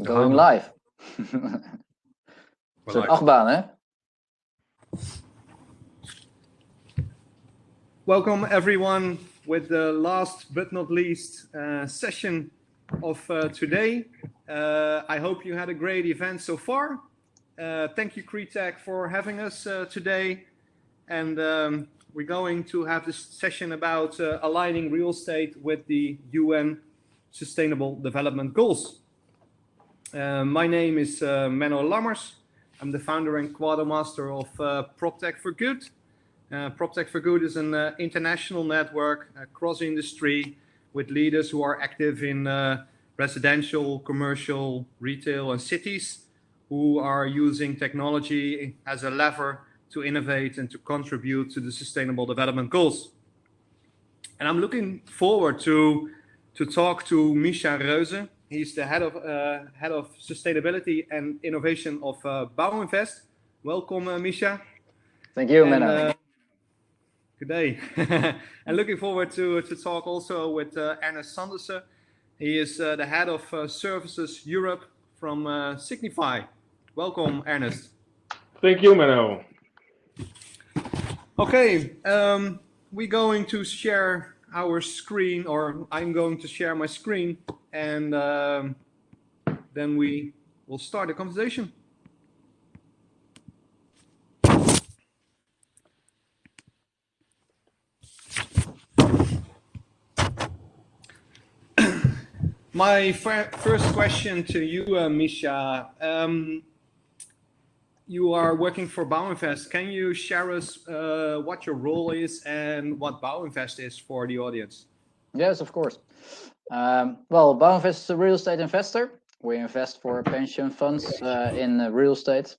Going live. Soort achtbaan, hè? Welcome everyone with the last but not least session of today. I hope you had a great event so far. Thank you CREtech for having us today. And we're going to have this session about aligning real estate with the UN Sustainable Development Goals. My name is Menno Lammers. I'm the founder and quartermaster of PropTech for Good. PropTech for Good is an international network across industry with leaders who are active in residential, commercial, retail, and cities who are using technology as a lever to innovate and to contribute to the Sustainable Development Goals. And I'm looking forward to talk to Misha Reuze. He's the head of sustainability and innovation of Banff Invest. Welcome, Misha. Thank you, Menno. Good day. And looking forward to talk also with Ernest Sandersen. He is the head of Services Europe from Signify. Welcome, Ernest. Thank you, Menno. Okay, we're going to share our screen, or I'm going to share my screen, and then we will start the conversation. My first question to you, Misha. You are working for Banff Invest. Can you share us what your role is and what Banff Invest is for the audience? Yes, of course. Well, Banff Invest is a real estate investor. We invest for pension funds in real estate.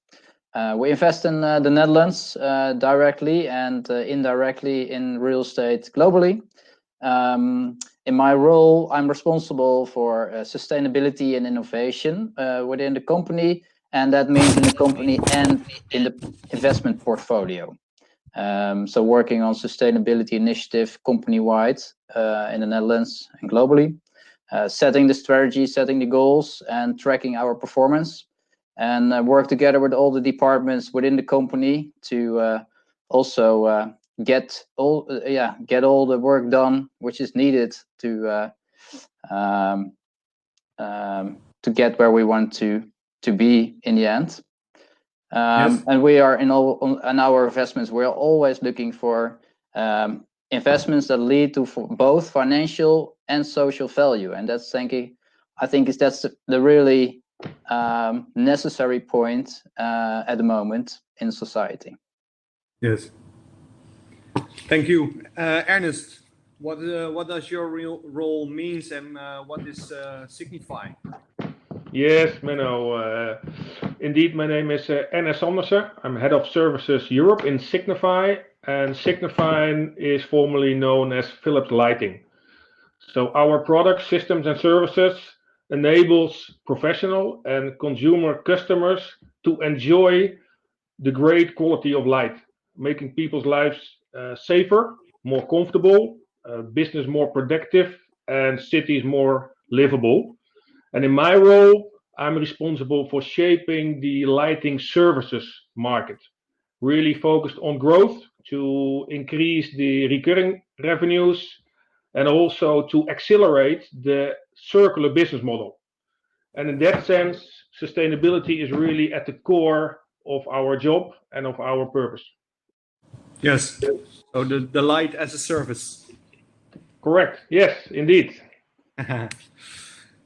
We invest in the Netherlands directly and indirectly in real estate globally. In my role, I'm responsible for sustainability and innovation within the company, and that means in the company and in the investment portfolio. So working on sustainability initiative company-wide in the Netherlands and globally, setting the strategy, setting the goals, and tracking our performance, and work together with all the departments within the company to also get all the work done which is needed to get where we want to be in the end. Yes. And we are in our investments, we're always looking for investments that lead to both financial and social value, and that's that's the really necessary point at the moment in society. Yes. Thank you, Ernest. What does your real role means, and what is Signify? Yes, Menno. Indeed, my name is Ernest Sandersen. I'm head of Services Europe in Signify, and Signify is formerly known as Philips Lighting. So our products, systems, and services enables professional and consumer customers to enjoy the great quality of light, making people's lives safer, more comfortable, business more productive, and cities more livable. And in my role, I'm responsible for shaping the lighting services market, really focused on growth to increase the recurring revenues and also to accelerate the circular business model. And in that sense, sustainability is really at the core of our job and of our purpose. Yes. So the light as a service. Correct. Yes, indeed.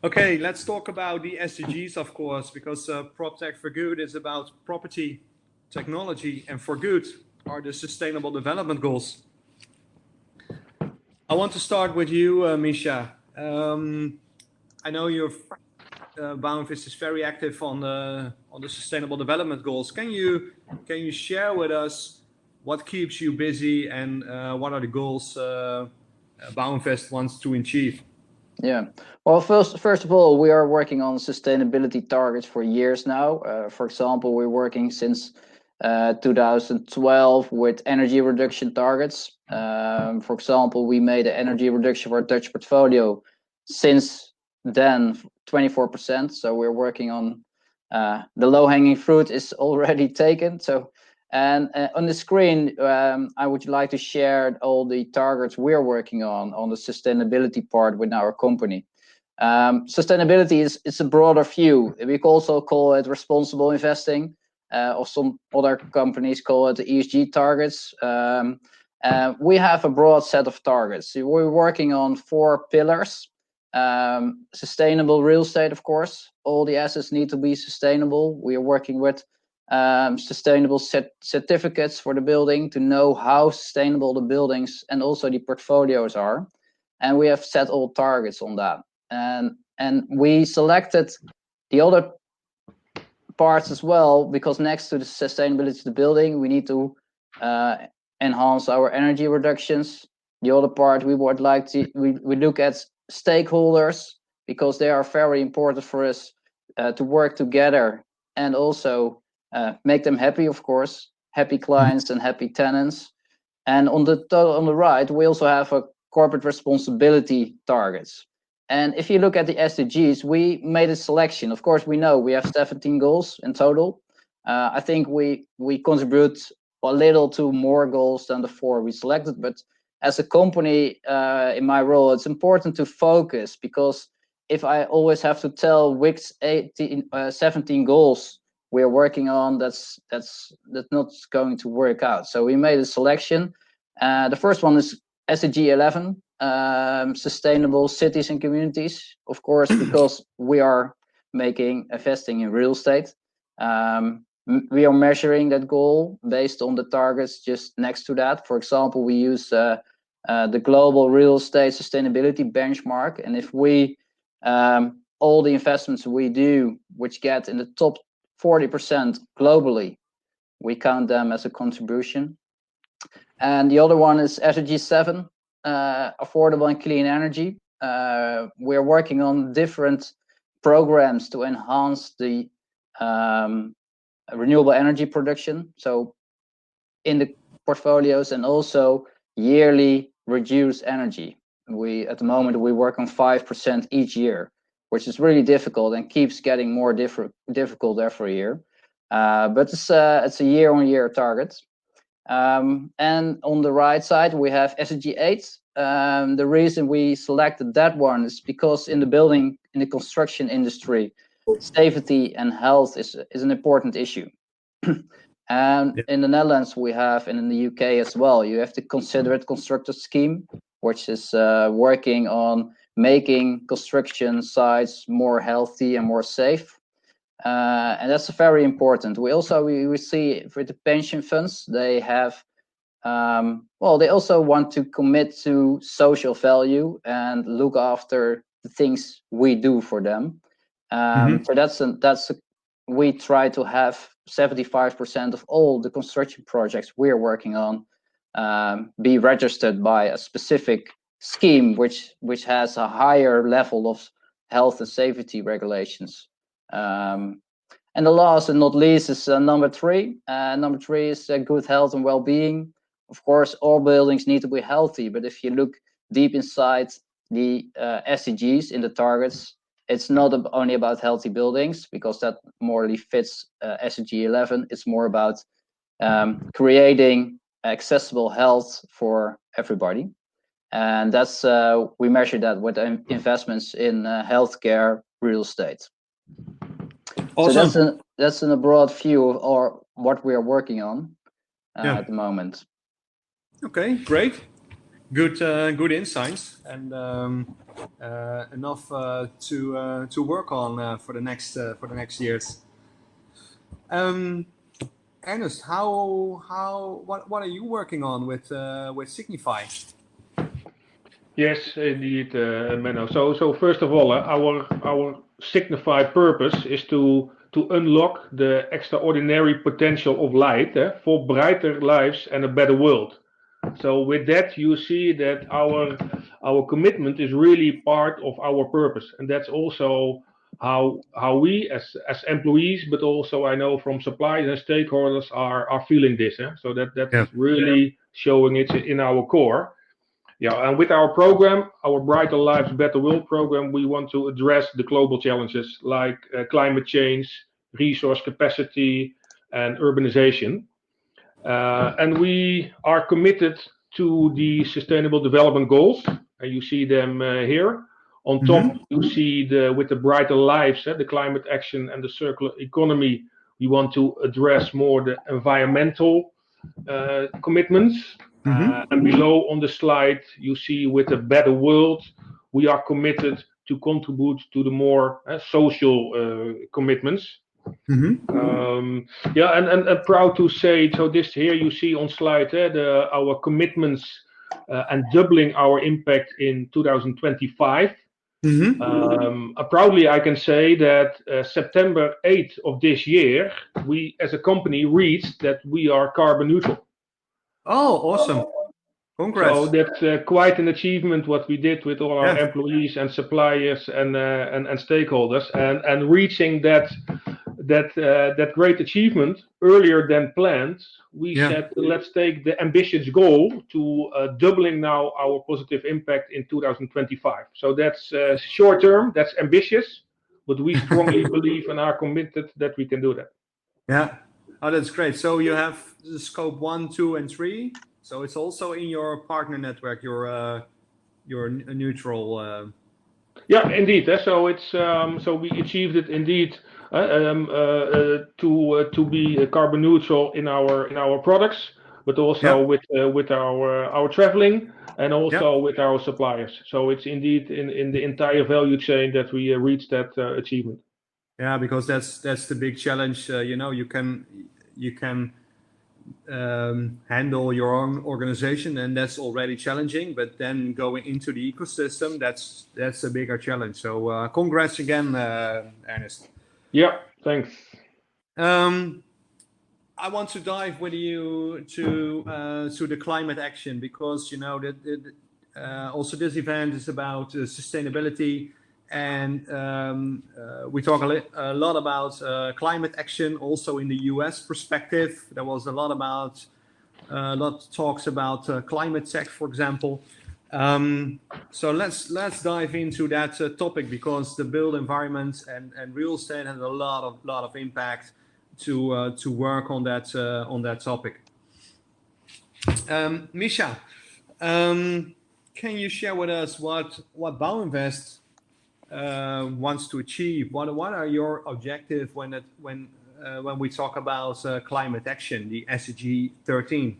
Okay, let's talk about the SDGs, of course, because PropTech for Good is about property, technology, and for good are the Sustainable Development Goals. I want to start with you, Misha. I know Banff is very active on the Sustainable Development Goals. Can you share with us what keeps you busy and what are the goals Banff Invest wants to achieve? Yeah. Well, first of all, we are working on sustainability targets for years now. For example, we're working since 2012 with energy reduction targets. For example, we made an energy reduction for our Dutch portfolio since than 24%. So we're working on the low-hanging fruit is already taken. So, and on the screen, I would like to share all the targets we're working on the sustainability part with our company. Sustainability is a broader view. We also call it responsible investing, or some other companies call it the ESG targets. We have a broad set of targets. So we're working on 4 pillars. Sustainable real estate, of course. All the assets need to be sustainable. We are working with sustainable certificates for the building to know how sustainable the buildings and also the portfolios are. And we have set all targets on that. And we selected the other parts as well, because next to the sustainability of the building, we need to enhance our energy reductions. The other part we would like to, we look at stakeholders, because they are very important for us to work together and also make them happy, of course, happy clients and happy tenants. And on the right, we also have a corporate responsibility targets. And if you look at the SDGs, we made a selection. Of course, we know we have 17 goals in total. I think we contribute a little to more goals than the 4 we selected. But as a company, in my role, it's important to focus, because if I always have to tell which 17 goals we're working on, that's not going to work out. So we made a selection. The first one is SDG 11. Sustainable cities and communities, of course, because we are investing in real estate. We are measuring that goal based on the targets just next to that. For example, we use the global real estate sustainability benchmark, and if we all the investments we do which get in the top 40% globally, we count them as a contribution. And the other one is SDG 7. Affordable and clean energy. We're working on different programs to enhance the renewable energy production, so in the portfolios, and also yearly reduce energy. At the moment we work on 5% each year, which is really difficult and keeps getting more difficult every year. But it's a year-on-year target. And on the right side, we have SDG 8. The reason we selected that one is because in the construction industry, safety and health is an important issue. And in the Netherlands we have, and in the UK as well, you have the Considerate Constructor Scheme, which is working on making construction sites more healthy and more safe. And that's very important. We see for the pension funds, they have, they also want to commit to social value and look after the things we do for them. So we try to have 75% of all the construction projects we're working on be registered by a specific scheme, which has a higher level of health and safety regulations. And the last and not least is number 3. Number 3 is good health and well-being. Of course, all buildings need to be healthy, but if you look deep inside the SDGs in the targets, it's not only about healthy buildings, because that morely fits SDG 11. It's more about creating accessible health for everybody. And that's we measure that with investments in healthcare, real estate. Awesome. So that's in a broad view of what we are working on at the moment. Okay, great. Good insights, and enough to work on for the next years. Ernest, what are you working on with Signify? Yes, indeed, Menno. So first of all, our Signify purpose is to unlock the extraordinary potential of light for brighter lives and a better world. So with that, you see that our commitment is really part of our purpose, and that's also how we as employees, but also I know from suppliers and stakeholders are feeling this. So that's really showing it in our core. Yeah, and with our program, our Brighter Lives, Better World program, we want to address the global challenges like climate change, resource capacity, and urbanization. And we are committed to the Sustainable Development Goals, and you see them here. On top, you see with the Brighter Lives, the climate action and the circular economy, we want to address more the environmental commitments. And below on the slide, you see with a better world, we are committed to contribute to the more social commitments. Yeah, and proud to say, so this here you see on slide our commitments and doubling our impact in 2025. Proudly, I can say that September 8th of this year, we as a company reached that we are carbon neutral. Oh, awesome. Congrats. So that's quite an achievement what we did with all our employees and suppliers and stakeholders, and reaching that great achievement earlier than planned. We said let's take the ambitious goal to doubling now our positive impact in 2025. So that's short term, that's ambitious, but we strongly believe and are committed that we can do that. Yeah. Oh, that's great. So you have the scope 1, 2, and 3. So it's also in your partner network, your neutral. Yeah, indeed. So it's so we achieved it indeed to be carbon neutral in our products, but also with our traveling and also with our suppliers. So it's indeed in the entire value chain that we reached that achievement. Yeah, because that's the big challenge. You can handle your own organization, and that's already challenging. But then going into the ecosystem, that's a bigger challenge. So congrats again, Ernest. Yeah, thanks. I want to dive with you to the climate action, because also this event is about sustainability. And we talk a lot about climate action, also in the US perspective. There was a lot of talks about climate tech, for example. So let's dive into that topic, because the built environment and real estate has a lot of impact to work on that topic. Misha, can you share with us what Banff Invest wants to achieve? What are your objectives when we talk about climate action, the SDG 13?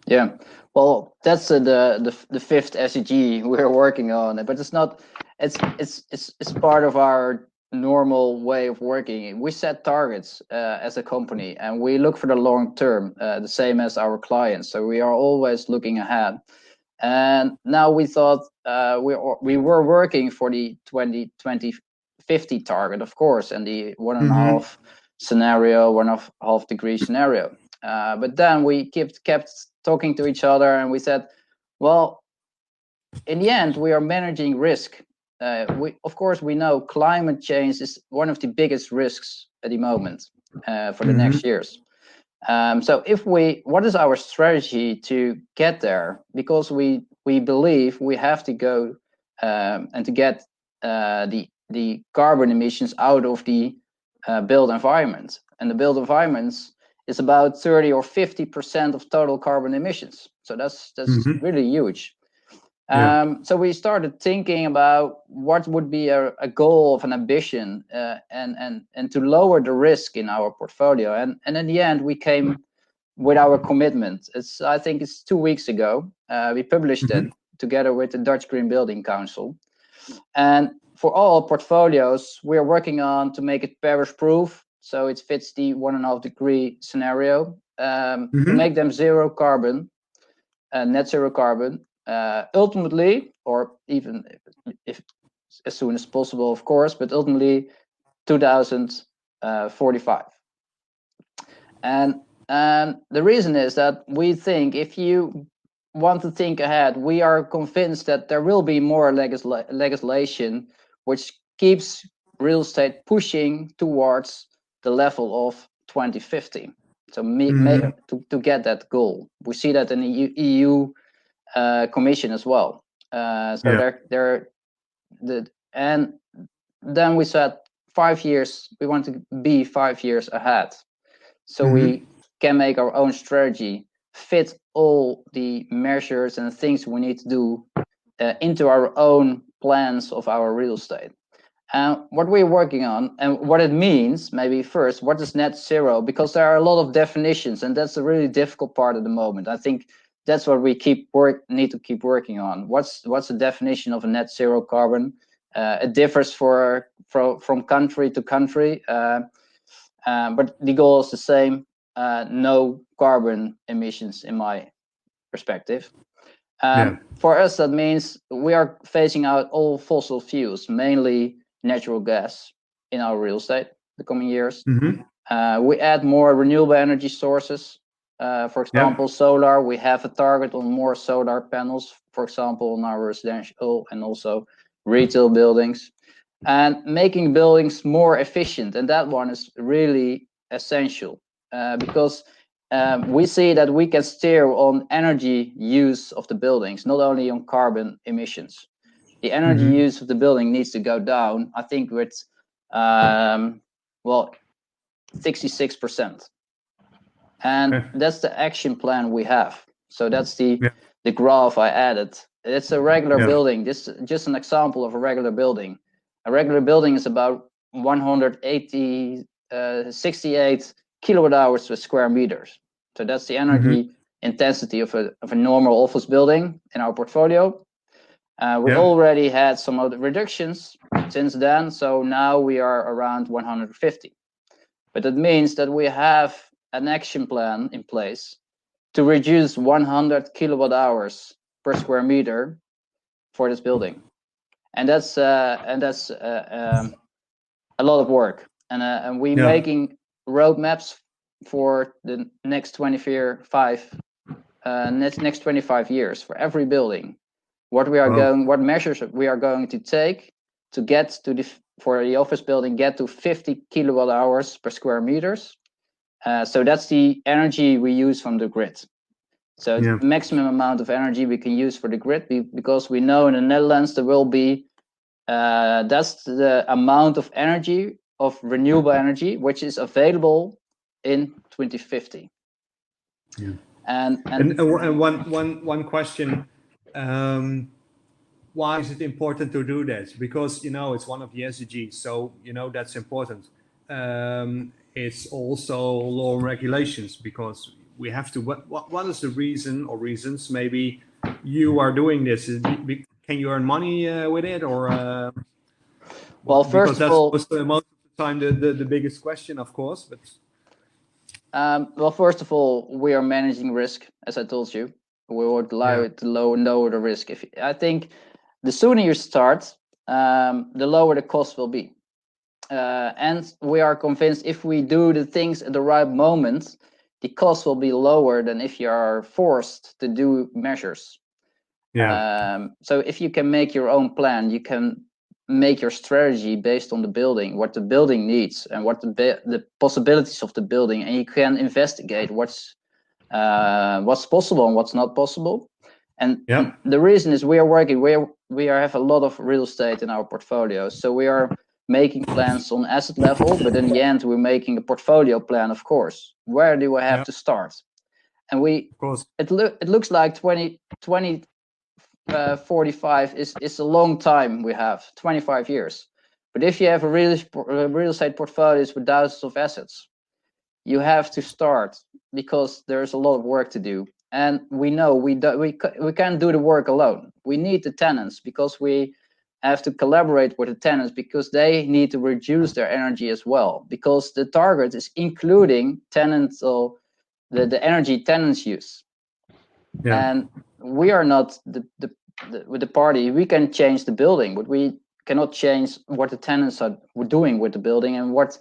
Yeah, well, that's the fifth SDG we're working on, but it's not. It's part of our normal way of working. We set targets as a company, and we look for the long term, the same as our clients. So we are always looking ahead. And now we thought we were working for the 2050 target, of course, and the 1.5 scenario, 1.5 degree scenario. But then we kept talking to each other, and we said, well, in the end, we are managing risk. Of course, we know climate change is one of the biggest risks at the moment for the next years. So what is our strategy to get there? Because we believe we have to go and to get the carbon emissions out of the built environment. And the built environments is about 30 or 50% of total carbon emissions. So that's really huge. So we started thinking about what would be a goal of an ambition and to lower the risk in our portfolio. And in the end, we came with our commitment. I think it's 2 weeks ago. We published it together with the Dutch Green Building Council. And for all portfolios, we're working on to make it Paris-proof, so it fits the 1.5 degree scenario, to make them zero carbon, net zero carbon. Ultimately, or even if as soon as possible, of course, but ultimately 2045. And the reason is that we think if you want to think ahead, we are convinced that there will be more legislation which keeps real estate pushing towards the level of 2050. So to get that goal, we see that in the EU. commission as well. And then we said 5 years. We want to be 5 years ahead, so we can make our own strategy, fit all the measures and things we need to do into our own plans of our real estate. What we're working on and what it means, maybe first, what is net zero? Because there are a lot of definitions, and that's a really difficult part at the moment. I think that's what we need to keep working on. What's the definition of a net zero carbon? It differs from country to country, but the goal is the same: no carbon emissions, in my perspective. For us, that means we are phasing out all fossil fuels, mainly natural gas, in our real estate the coming years. We add more renewable energy sources. For example, solar. We have a target on more solar panels, for example, on our residential and also retail buildings, and making buildings more efficient. And that one is really essential because we see that we can steer on energy use of the buildings, not only on carbon emissions. The energy use of the building needs to go down, I think, with 66%. And that's the action plan we have. So that's the graph I added. It's a regular building. This is just an example of a regular building. A regular building is about 168 kilowatt hours per square meters. So that's the energy intensity of a normal office building in our portfolio. We already had some of the reductions since then, so now we are around 150. But that means that we have an action plan in place to reduce 100 kilowatt hours per square meter for this building, and that's a lot of work. And we're making roadmaps for the next 25 years for every building. What measures we are going to take to get to for the office building, get to 50 kilowatt hours per square meters. So that's the energy we use from the grid. So the maximum amount of energy we can use for the grid, because we know in the Netherlands there will be, that's the amount of energy, of renewable energy, which is available in 2050. And one question. Why is it important to do that? Because, it's one of the SDGs, so, that's important. It's also law and regulations, because we have to, what is the reason or reasons maybe you are doing this? Can you earn money with it, or? Well, first of all, most of the time the biggest question, of course, but. Well, first of all, we are managing risk, as I told you. We would like to lower the risk. I think the sooner you start, the lower the cost will be. And we are convinced if we do the things at the right moment, the cost will be lower than if you are forced to do measures. So if you can make your own plan, you can make your strategy based on the building, what the building needs and what the possibilities of the building, and you can investigate what's possible and what's not possible. And the reason is we have a lot of real estate in our portfolio, so we are making plans on asset level, but in the end we're making a portfolio plan, of course. Where do I have to start? And it looks like 45 is a long time. We have 25 years, but if you have a real estate portfolios with thousands of assets, you have to start, because there's a lot of work to do. And we know we can't do the work alone. We need the tenants, because we have to collaborate with the tenants, because they need to reduce their energy as well, because the target is including tenants, or the energy tenants use. And we are not with the party. We can change the building, but we cannot change what the tenants are doing with the building and what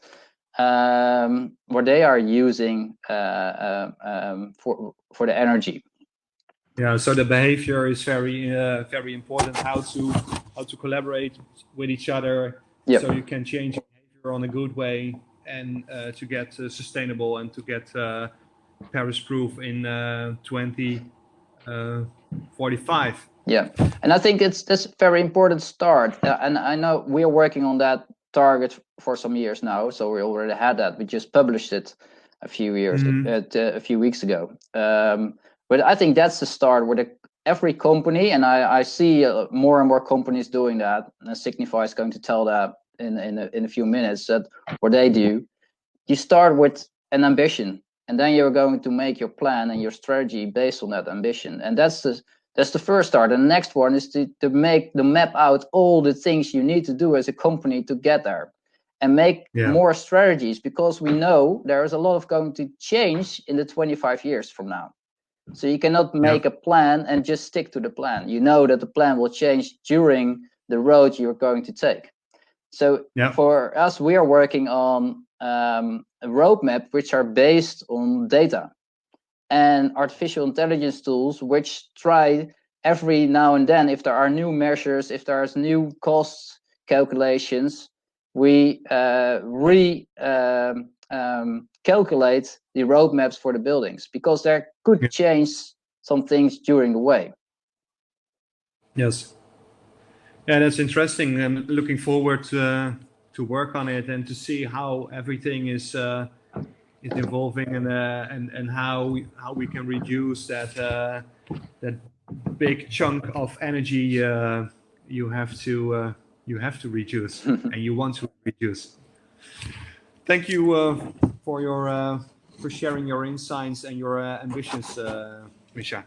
they are using for the energy. So the behavior is very very important. How to collaborate with each other, so you can change behavior on a good way, and to get sustainable and to get Paris proof in 45. Yeah, and I think that's a very important start. And I know we are working on that target for some years now, so we already had that. We just published it a few weeks ago. But I think that's the start where every company, and I see more and more companies doing that. And Signify is going to tell that in a few minutes that what they do. You start with an ambition, and then you're going to make your plan and your strategy based on that ambition, and that's the first start. And the next one is to map out all the things you need to do as a company to get there, and make more strategies, because we know there is a lot of going to change in the 25 years from now. So you cannot make a plan and just stick to the plan. You know that the plan will change during the road you're going to take. So for us, we are working on a roadmap which are based on data and artificial intelligence tools, which try every now and then, if there are new measures, if there's new cost calculations, we calculate the roadmaps for the buildings, because there could change some things during the way. Yes. Yeah, that's interesting. I'm looking forward to work on it and to see how everything is evolving, and how we can reduce that big chunk of energy you have to reduce and you want to reduce. Thank you for sharing your insights and your ambitions, Misha.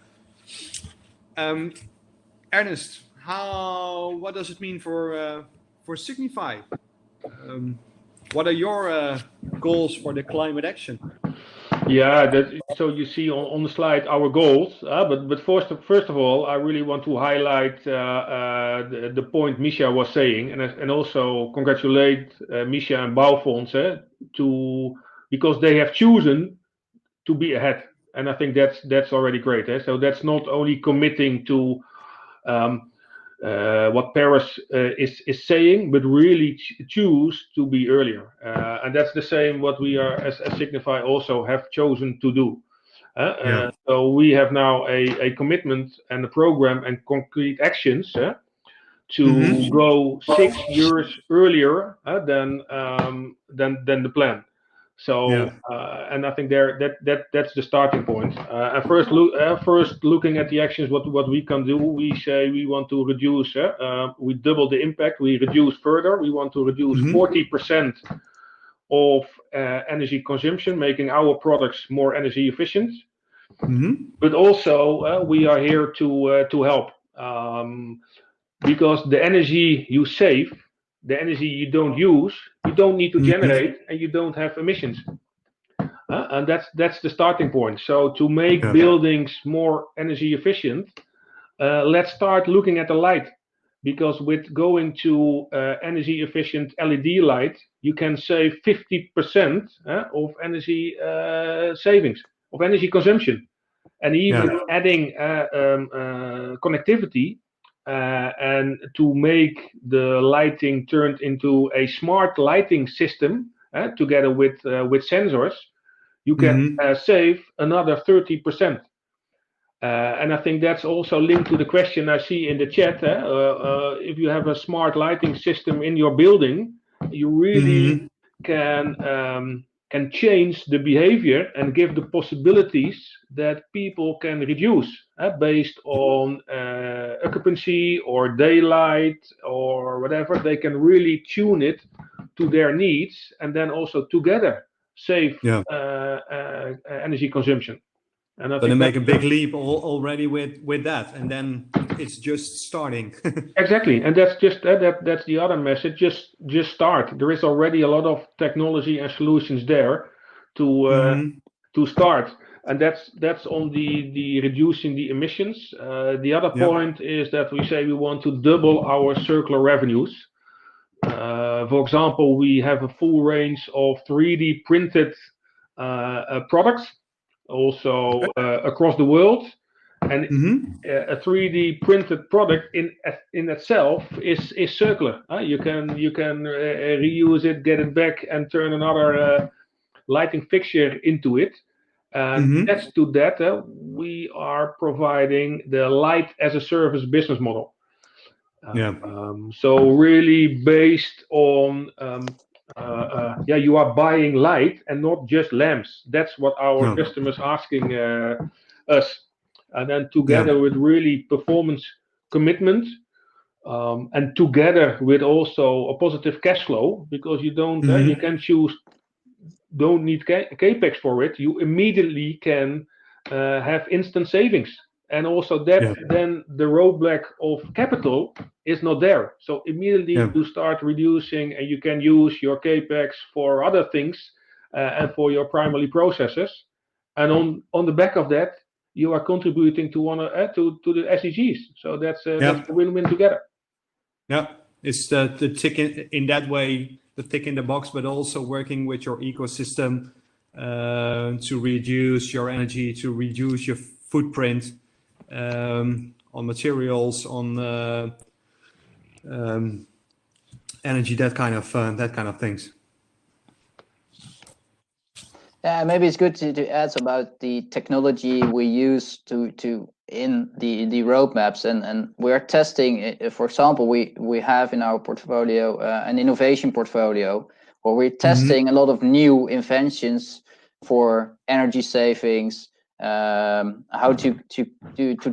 Ernest, what does it mean for Signify? What are your goals for the climate action? Yeah, so you see on the slide our goals, but first of all, I really want to highlight the point Misha was saying, and also congratulate Misha and Bouwfonds because they have chosen to be ahead, and I think that's already great. So that's not only committing to what Paris is saying, but really choose to be earlier, and that's the same what we are as Signify also have chosen to do. So we have now a commitment and a program and concrete actions to go 6 years earlier than the plan. So and I think that's the starting point. And first looking at the actions, what we can do, we say we want to reduce. We double the impact. We reduce further. We want to reduce 40% of energy consumption, making our products more energy efficient. But also we are here to help, because the energy you save, the energy you don't use, you don't need to generate, and you don't have emissions. And that's the starting point. So to make buildings more energy efficient, let's start looking at the light, because with going to energy efficient LED light, you can save 50% of energy savings, of energy consumption, and even adding connectivity. And to make the lighting turned into a smart lighting system together with sensors, you can save another 30%. And I think that's also linked to the question I see in the chat. If you have a smart lighting system in your building, you really can change the behavior and give the possibilities that people can reduce based on occupancy or daylight or whatever. They can really tune it to their needs, and then also together save energy consumption. And I think they make a big leap already with that, and then it's just starting. Exactly, and that's just that's the other message. Just start. There is already a lot of technology and solutions there to start, and that's on the reducing the emissions. The other point is that we say we want to double our circular revenues. For example, we have a full range of 3D printed products, also across the world, and a 3D printed product in itself is circular. You can reuse it, get it back, and turn another lighting fixture into it. And that's to that, we are providing the light as a service business model. So really based on, you are buying light and not just lamps. That's what our customers asking us. And then together with really performance commitment, and together with also a positive cash flow, because you can don't need capex for it. You immediately can have instant savings, and also that then the roadblock of capital is not there. So immediately you start reducing, and you can use your capex for other things and for your primary processes. And on the back of that, you are contributing to the SDGs. So that's a win-win together. Yeah, it's the tick in that way, the tick in the box, but also working with your ecosystem to reduce your energy, to reduce your footprint on materials, on energy, that kind of things. Yeah, maybe it's good to add about the technology we use to in the roadmaps, and we are testing. For example, we have in our portfolio an innovation portfolio where we're testing a lot of new inventions for energy savings. How to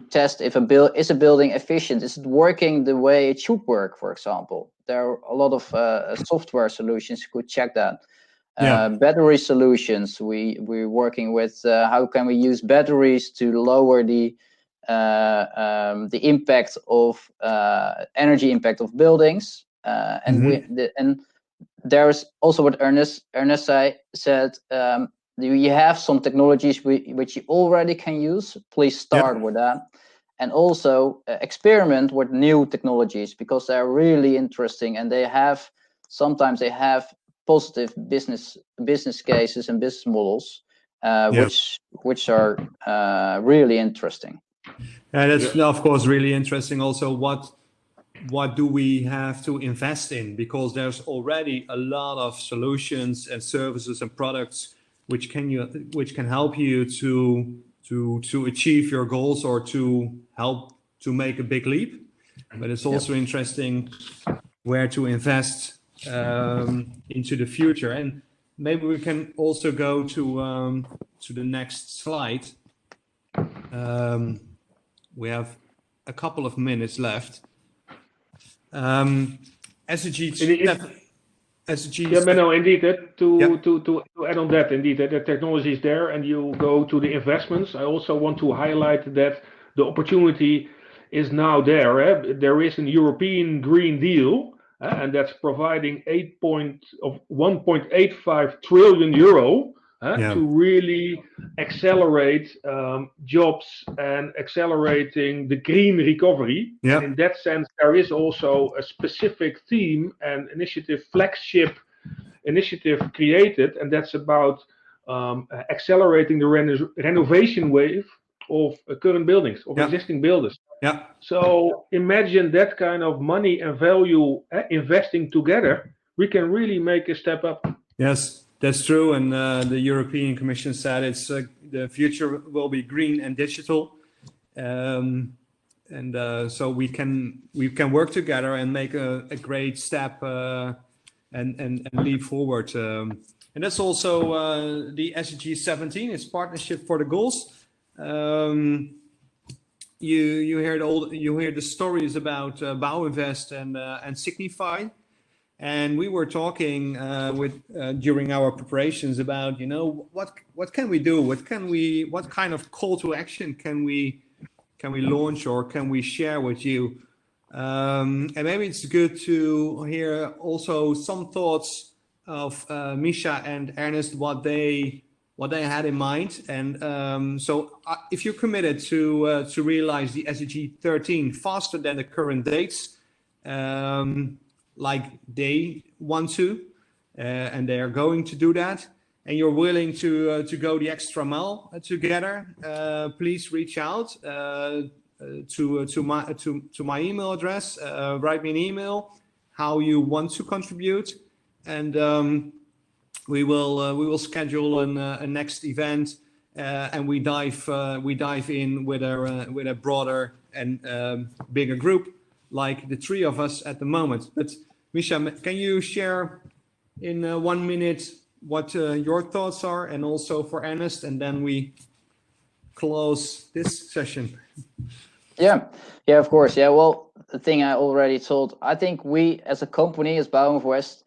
test if is a building efficient? Is it working the way it should work? For example, there are a lot of software solutions could check that. Battery solutions. We're working with how can we use batteries to lower the impact of energy impact of buildings, and there's also what Ernest said. You have some technologies which you already can use. Please start with that, and also experiment with new technologies, because they're really interesting, and sometimes they have positive business cases and business models, which are really interesting. And that's of course really interesting. Also, what do we have to invest in? Because there's already a lot of solutions and services and products which can help you to achieve your goals or to help to make a big leap. But it's also interesting where to invest into the future. And maybe we can also go to the next slide. We have a couple of minutes left. SDG. No, indeed. To add on that, indeed, the technology is there, and you go to the investments. I also want to highlight that the opportunity is now there. There is a European Green Deal, and that's providing 1.85 trillion euro to really accelerate jobs and accelerating the green recovery. And in that sense, there is also a specific theme and flagship initiative created, and that's about accelerating the renovation wave of current buildings, of existing buildings. So imagine that kind of money and value investing together, we can really make a step up. Yes, that's true. And the European Commission said it's the future will be green and digital. So we can work together and make a great step and leap forward. And that's also the SDG 17. It's Partnership for the Goals. You heard the stories about Banff Invest and Signify, and we were talking during our preparations about what can we do, what kind of call to action can we launch or can we share with you, and maybe it's good to hear also some thoughts of Misha and Ernest, what they had in mind. And so if you're committed to realize the SDG 13 faster than the current dates, like they want to, and they are going to do that, and you're willing to go the extra mile together, please reach out to my email address. Write me an email how you want to contribute, and we will schedule a next event and we dive in with a broader and bigger group, like the three of us at the moment. But Misha, can you share in 1 minute what your thoughts are, and also for Ernest, and then we close this session? Yeah, of course. Yeah, well, the thing I already told, I think we as a company, as Banff Invest,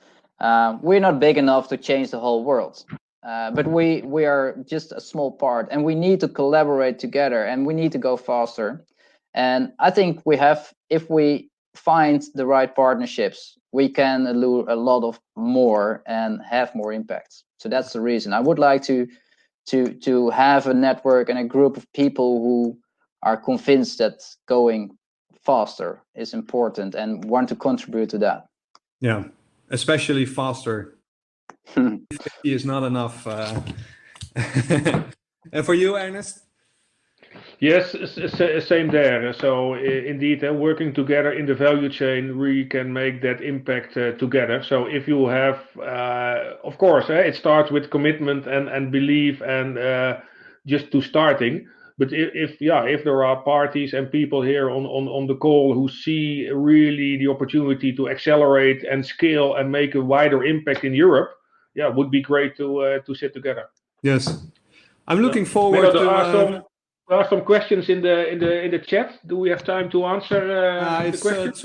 we're not big enough to change the whole world. But we are just a small part, and we need to collaborate together, and we need to go faster. And I think if we find the right partnerships, we can do a lot of more and have more impact. So that's the reason I would like to have a network and a group of people who are convinced that going faster is important and want to contribute to that. Yeah, especially faster. 50 is not enough. And for you, Ernest? Yes, same there. So indeed, working together in the value chain, we can make that impact together. So if you have, of course, it starts with commitment and belief and just to starting. But if there are parties and people here on the call who see really the opportunity to accelerate and scale and make a wider impact in Europe, it would be great to sit together. Yes, I'm looking forward to. There are some questions in the chat. Do we have time to answer the questions?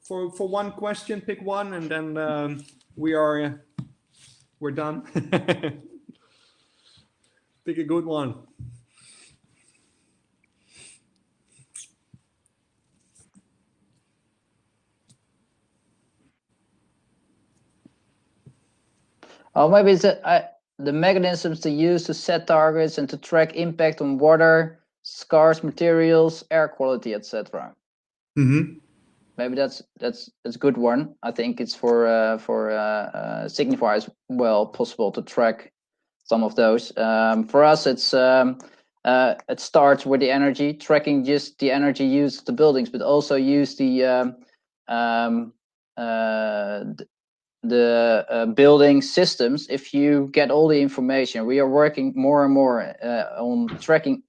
For one question, pick one, and then we're done. Pick a good one. Oh, maybe it's the mechanisms to use to set targets and to track impact on water, scarce materials, air quality, etc. Mm-hmm. Maybe that's a good one. I think it's for Signify as well possible to track some of those. For us, it starts with the energy, tracking just the energy used of the buildings, but also use the building systems. If you get all the information, we are working more and more on tracking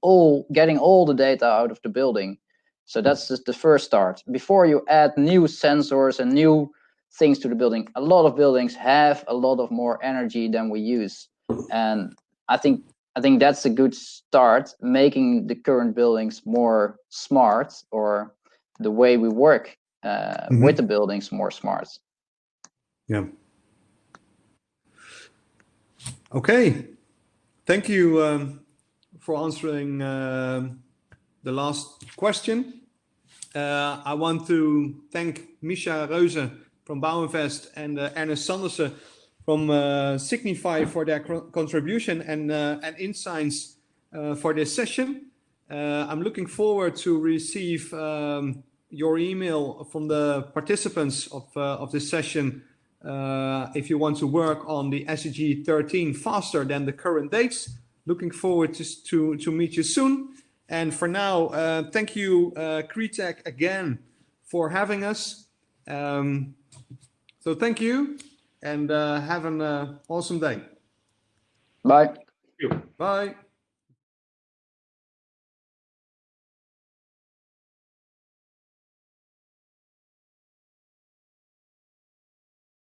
getting all the data out of the building. So that's just the first start. Before you add new sensors and new things to the building, a lot of buildings have a lot of more energy than we use, and I think that's a good start, making the current buildings more smart, or the way we work with the buildings more smart. Yeah. Okay. Thank you for answering the last question. I want to thank Misha Reuze from Banff Invest and Ernest Sandersen from Signify for their contribution and insights for this session. I'm looking forward to receive your email from the participants of this session if you want to work on the SDG 13 faster than the current dates. Looking forward to meet you soon. And for now, thank you, CREtech, again for having us. So thank you, and have an awesome day. Bye. Thank you. Bye.